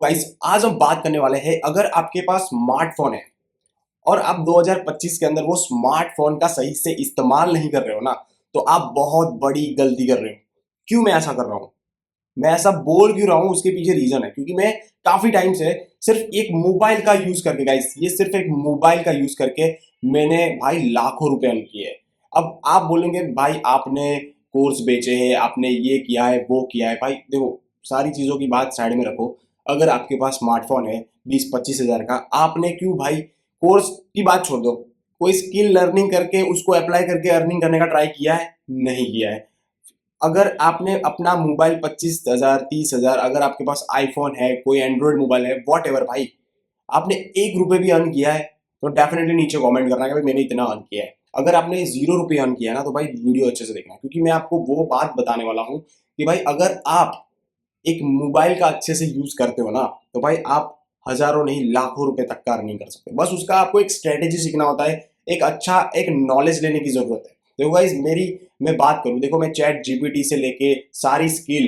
Guys आज हम बात करने वाले हैं, अगर आपके पास स्मार्टफोन है और आप 2025 के अंदर वो स्मार्टफोन का सही से इस्तेमाल नहीं कर रहे हो ना, तो आप बहुत बड़ी गलती कर रहे हो। क्यों मैं ऐसा कर रहा हूँ, मैं ऐसा बोल क्यों रहा हूँ, उसके पीछे रीजन है। क्योंकि मैं काफी टाइम से सिर्फ एक मोबाइल का यूज करके, गाइस ये सिर्फ एक मोबाइल का यूज करके मैंने भाई लाखों रुपए अर्न किए हैं। अब आप बोलेंगे भाई आपने कोर्स बेचे हैं, आपने ये किया है वो किया है। भाई देखो, सारी चीजों की बात साइड में रखो। अगर आपके पास स्मार्टफोन है 20-25 हजार का, आपने क्यों भाई कोर्स की बात छोड़ दो, कोई स्किल लर्निंग करके उसको अप्लाई करके अर्निंग करने का ट्राई किया है? नहीं किया है। अगर आपने अपना मोबाइल 25 हजार 30 हजार, अगर आपके पास आईफोन है, कोई एंड्रॉइड मोबाइल है, वॉट एवर भाई, आपने 1 रुपए भी अर्न किया है तो डेफिनेटली नीचे कमेंट करना कि भाई मैंने इतना अर्न किया है। अगर आपने 0 रुपये अर्न किया है ना, तो भाई वीडियो अच्छे से देखना, क्योंकि मैं आपको वो बात बताने वाला हूँ कि भाई अगर आप एक मोबाइल का अच्छे से यूज करते हो ना, तो भाई आप हजारों नहीं लाखों रुपए तक का अर्निंग कर सकते हो। बस उसका आपको एक स्ट्रेटेजी सीखना होता है, एक अच्छा एक नॉलेज लेने की जरूरत है। देखो गाइस, मेरी मैं बात करूं, देखो मैं चैट जीपीटी से लेके सारी स्किल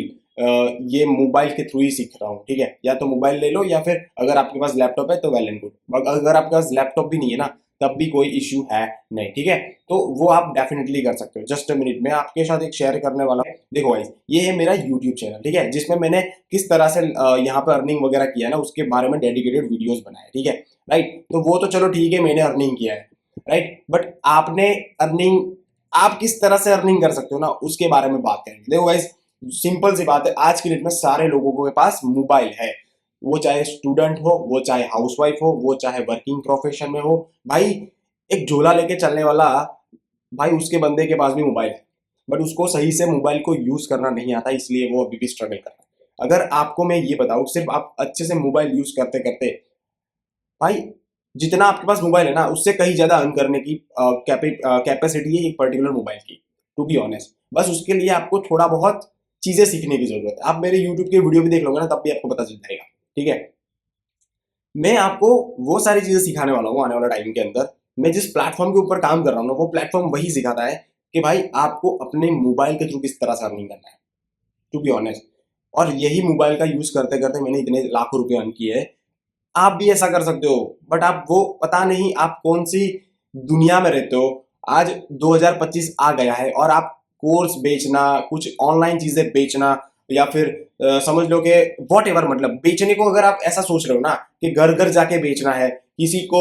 ये मोबाइल के थ्रू ही सीख रहा हूँ। ठीक है, या तो मोबाइल ले लो, या फिर अगर आपके पास लैपटॉप है तो वेल एंड गुड। अगर आपके पास लैपटॉप भी नहीं है ना, तब भी कोई इश्यू है नहीं। ठीक है, तो वो आप डेफिनेटली कर सकते हो। जस्ट अ मिनट, मैं आपके साथ एक शेयर करने वाला हूँ। देखो गाइस, ये है मेरा यूट्यूब चैनल, ठीक है, जिसमें मैंने किस तरह से यहाँ पे अर्निंग वगैरह किया है ना, उसके बारे में डेडिकेटेड वीडियोस बनाए। ठीक है, राइट, तो वो तो चलो ठीक है, मैंने अर्निंग किया है, राइट, बट आपने अर्निंग, आप किस तरह से अर्निंग कर सकते हो ना, उसके बारे में बात करेंगे। देखो गाइस, सिंपल सी बात है, आज की डेट में सारे लोगों के पास मोबाइल है। वो चाहे स्टूडेंट हो, वो चाहे हाउसवाइफ हो, वो चाहे वर्किंग प्रोफेशन में हो, भाई एक झोला लेके चलने वाला, भाई उसके बंदे के पास भी मोबाइल है, बट उसको सही से मोबाइल को यूज करना नहीं आता, इसलिए वो अभी भी स्ट्रगल कर रहा है। अगर आपको मैं ये बताऊं, सिर्फ आप अच्छे से मोबाइल यूज करते करते, भाई जितना आपके पास मोबाइल है ना, उससे कहीं ज्यादा अर्न करने की कैपेसिटी है एक पर्टिकुलर मोबाइल की, टू बी ऑनेस्ट। बस उसके लिए आपको थोड़ा बहुत चीजें सीखने की जरूरत है। आप मेरे यूट्यूब के वीडियो भी देख लोगे ना, तब भी आपको पता चल जाएगा। ठीक है, मैं आपको वो सारी चीजें सिखाने वाला हूँ आने वाला टाइम के अंदर। मैं जिस प्लेटफॉर्म के ऊपर काम कर रहा हूँ ना, वो प्लेटफॉर्म वही सिखाता है कि भाई आपको अपने मोबाइल के थ्रू किस तरह से अर्निंग करना है, टू बी ऑनेस्ट। और यही मोबाइल का यूज करते करते मैंने इतने लाखों रुपए अर्न किए हैं। आप भी ऐसा कर सकते हो, बट आप वो पता नहीं आप कौन सी दुनिया में रहते हो। आज 2025 आ गया है और आप कोर्स बेचना, कुछ ऑनलाइन चीजें बेचना, या फिर समझ लो कि वॉट एवर, मतलब बेचने को अगर आप ऐसा सोच रहे हो ना कि घर घर जाके बेचना है, किसी को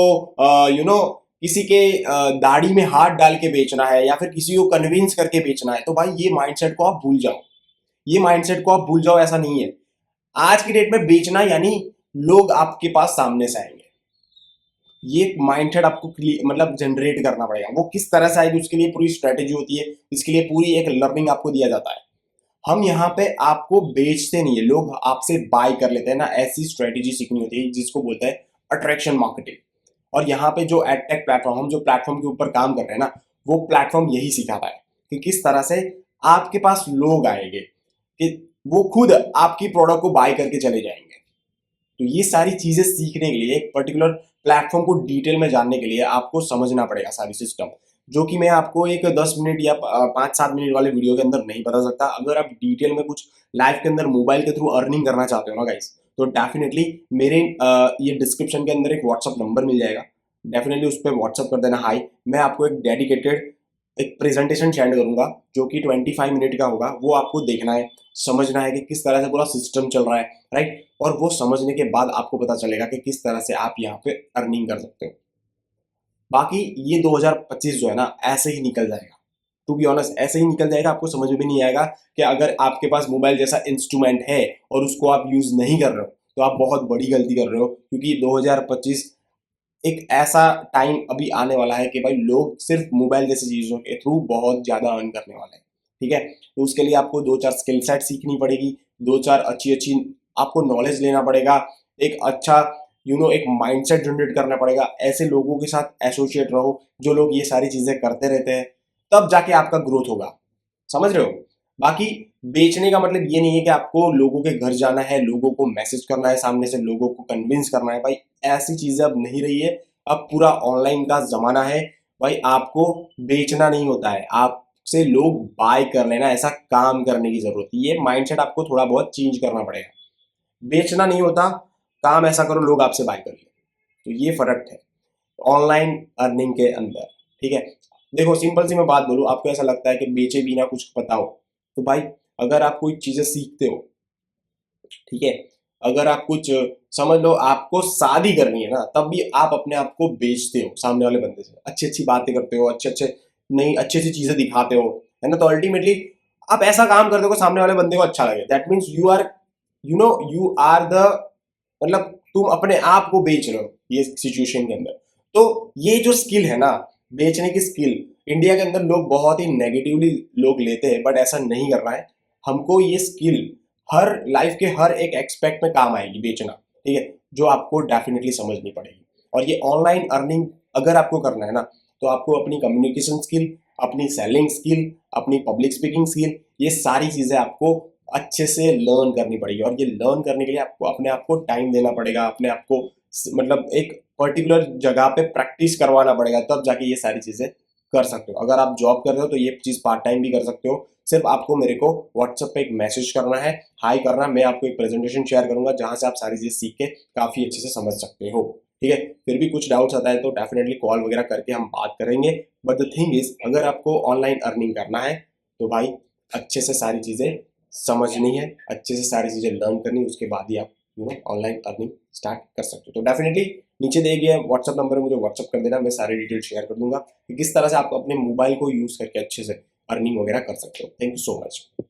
किसी के दाढ़ी में हाथ डाल के बेचना है, या फिर किसी को कन्विंस करके बेचना है, तो भाई ये माइंडसेट को आप भूल जाओ। ये माइंडसेट को आप भूल जाओ, ऐसा नहीं है। आज की डेट में बेचना यानी लोग आपके पास सामने से आएंगे। ये माइंडसेट आपको मतलब जनरेट करना पड़ेगा। वो किस तरह से आएगी, उसके लिए पूरी स्ट्रेटेजी होती है, इसके लिए पूरी एक लर्निंग आपको दिया जाता है। हम यहाँ पे आपको बेचते नहीं है, लोग आपसे बाय कर लेते हैं ना, ऐसी स्ट्रेटेजी सीखनी होती है जिसको बोलते हैं अट्रैक्शन मार्केटिंग। और यहाँ पे जो एडटेक प्लेटफॉर्म, हम जो प्लेटफॉर्म के ऊपर काम कर रहे हैं ना, वो प्लेटफॉर्म यही सिखाता है कि किस तरह से आपके पास लोग आएंगे, कि वो खुद आपकी प्रोडक्ट को बाय करके चले जाएंगे। तो ये सारी चीजें सीखने के लिए, एक पर्टिकुलर प्लेटफॉर्म को डिटेल में जानने के लिए आपको समझना पड़ेगा सारी सिस्टम, जो कि मैं आपको एक 10 मिनट या 5-7 मिनट वाले वीडियो के अंदर नहीं बता सकता। अगर आप डिटेल में कुछ लाइफ के अंदर मोबाइल के थ्रू अर्निंग करना चाहते हो ना गाइस, तो डेफिनेटली मेरे ये डिस्क्रिप्शन के अंदर एक व्हाट्सअप नंबर मिल जाएगा। डेफिनेटली उस पर व्हाट्सअप कर देना हाई। मैं आपको एक डेडिकेटेड एक प्रेजेंटेशन सेंड करूंगा, जो कि 25 मिनट का होगा। वो आपको देखना है, समझना है कि किस तरह से पूरा सिस्टम चल रहा है, राइट। और वो समझने के बाद आपको पता चलेगा कि किस तरह से आप यहाँ पे अर्निंग कर सकते हो। बाकी ये 2025 जो है ना, ऐसे ही निकल जाएगा, टू बी ऑनेस्ट, ऐसे ही निकल जाएगा। आपको समझ में भी नहीं आएगा कि अगर आपके पास मोबाइल जैसा इंस्ट्रूमेंट है और उसको आप यूज नहीं कर रहे हो, तो आप बहुत बड़ी गलती कर रहे हो। क्योंकि 2025 एक ऐसा टाइम अभी आने वाला है कि भाई लोग सिर्फ मोबाइल जैसी चीजों के थ्रू बहुत ज्यादा अर्न करने वाले हैं। ठीक है, तो उसके लिए आपको 2-4 स्किल सेट सीखनी पड़ेगी, 2-4 अच्छी अच्छी आपको नॉलेज लेना पड़ेगा, एक अच्छा एक माइंडसेट जनरेट करना पड़ेगा। ऐसे लोगों के साथ एसोसिएट रहो जो लोग ये सारी चीजें करते रहते हैं, तब जाके आपका ग्रोथ होगा। समझ रहे हो? बाकी बेचने का मतलब ये नहीं है कि आपको लोगों के घर जाना है, लोगों को मैसेज करना है, सामने से लोगों को कन्विंस करना है। भाई ऐसी चीजें अब नहीं रही है, अब पूरा ऑनलाइन का जमाना है। भाई आपको बेचना नहीं होता है, आपसे लोग बाय कर लेना, ऐसा काम करने की जरूरत है। ये माइंडसेट आपको थोड़ा बहुत चेंज करना पड़ेगा। बेचना नहीं होता, काम ऐसा करो लोग आपसे बाय कर ले। तो ये फर्क है ऑनलाइन अर्निंग के अंदर, ठीक है। देखो सिंपल सी मैं बात बोलूँ, आपको ऐसा लगता है कि बेचे बिना कुछ पता हो, तो भाई अगर आप कोई चीजें सीखते हो, ठीक है, अगर आप कुछ समझ लो आपको शादी करनी है ना, तब भी आप अपने आप को बेचते हो सामने वाले बंदे से, अच्छी अच्छी बातें करते हो, अच्छे अच्छे नई अच्छी अच्छी चीजें दिखाते हो, है ना। तो अल्टीमेटली आप ऐसा काम करते हो कि सामने वाले बंदे को अच्छा लगे। That means you are the, मतलब तुम अपने आप को बेच रहे हो ये सिचुएशन के अंदर। तो ये जो स्किल है ना, बेचने की स्किल, इंडिया के अंदर लोग बहुत ही नेगेटिवली लोग लेते हैं, बट ऐसा नहीं करना है। हमको ये स्किल हर लाइफ के हर एक एक्सपेक्ट में काम आएगी, बेचना, ठीक है, जो आपको डेफिनेटली समझनी पड़ेगी। और ये ऑनलाइन अर्निंग अगर आपको करना है ना, तो आपको अपनी कम्युनिकेशन स्किल, अपनी सेलिंग स्किल, अपनी पब्लिक स्पीकिंग स्किल, ये सारी चीजें आपको अच्छे से लर्न करनी पड़ेगी। और ये लर्न करने के लिए आपको अपने आप को टाइम देना पड़ेगा, अपने आप को मतलब एक पर्टिकुलर जगह पे प्रैक्टिस करवाना पड़ेगा, तब जाके ये सारी चीजें कर सकते हो। अगर आप जॉब कर रहे हो तो ये चीज पार्ट टाइम भी कर सकते हो। सिर्फ आपको मेरे को व्हाट्सएप पे एक मैसेज करना है, हाई करना, मैं आपको एक प्रेजेंटेशन शेयर करूंगा जहां से आप सारी चीजें सीख के काफी अच्छे से समझ सकते हो, ठीक है। फिर भी कुछ डाउट्स आता है तो डेफिनेटली कॉल वगैरह करके हम बात करेंगे। बट द थिंग इज, अगर आपको ऑनलाइन अर्निंग करना है तो भाई अच्छे से सारी चीजें समझनी है, अच्छे से सारी चीजें लर्न करनी, उसके बाद ही आप ऑनलाइन अर्निंग स्टार्ट कर सकते हो। तो डेफिनेटली नीचे दिए गए व्हाट्सअप नंबर में मुझे व्हाट्सअप कर देना, मैं सारी डिटेल शेयर कर दूंगा कि किस तरह से आप अपने मोबाइल को यूज करके अच्छे से अर्निंग वगैरह कर सकते हो। Thank you so much.